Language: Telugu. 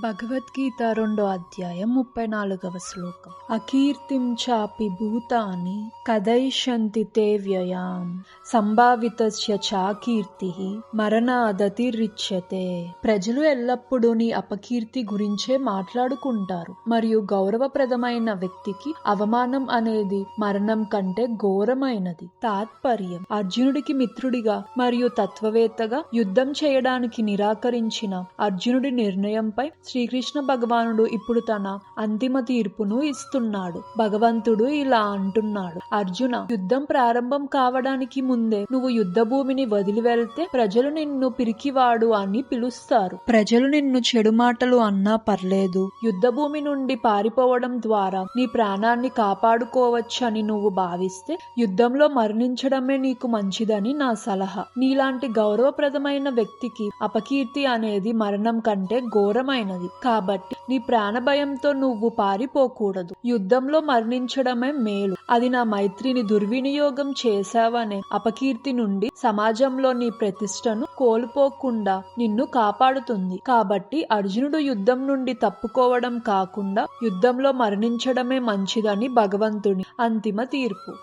భగవద్గీత 2వ అధ్యాయం 34వ శ్లోకం. అకీర్తిం చాపి భూతాని కదయిష్యంతి తే వ్యయాం సంభావితస్య చాకీర్తిః మరణాదతిరిచ్యతే. ప్రజలు ఎల్లప్పుడూ నీ అపకీర్తి గురించే మాట్లాడుకుంటారు మరియు గౌరవప్రదమైన వ్యక్తికి అవమానం అనేది మరణం కంటే ఘోరమైనది. తాత్పర్యం: అర్జునుడికి మిత్రుడిగా మరియు తత్వవేత్తగా యుద్ధం చేయడానికి నిరాకరించిన అర్జునుడి నిర్ణయంపై శ్రీకృష్ణ భగవానుడు ఇప్పుడు తన అంతిమ తీర్పును ఇస్తున్నాడు. భగవంతుడు ఇలా అంటున్నాడు: అర్జున, యుద్ధం ప్రారంభం కావడానికి ముందే నువ్వు యుద్ధ భూమిని వదిలి వెళ్తే ప్రజలు నిన్ను పిరికివాడు అని పిలుస్తారు. ప్రజలు నిన్ను చెడు మాటలు అన్నా పర్లేదు, యుద్ధ భూమి నుండి పారిపోవడం ద్వారా నీ ప్రాణాన్ని కాపాడుకోవచ్చని నువ్వు భావిస్తే యుద్ధంలో మరణించడమే నీకు మంచిదని నా సలహా. నీలాంటి గౌరవప్రదమైన వ్యక్తికి అపకీర్తి అనేది మరణం కంటే ఘోరమైనది. కాబట్టి నీ ప్రాణ భయంతో నువ్వు పారిపోకూడదు. యుద్ధంలో మరణించడమే మేలు. అది నా మైత్రిని దుర్వినియోగం చేశావనే అపకీర్తి నుండి సమాజంలో నీ ప్రతిష్టను కోల్పోకుండా నిన్ను కాపాడుతుంది. కాబట్టి అర్జునుడు యుద్ధం నుండి తప్పుకోవడం కాకుండా యుద్ధంలో మరణించడమే మంచిదని భగవంతుని అంతిమ తీర్పు.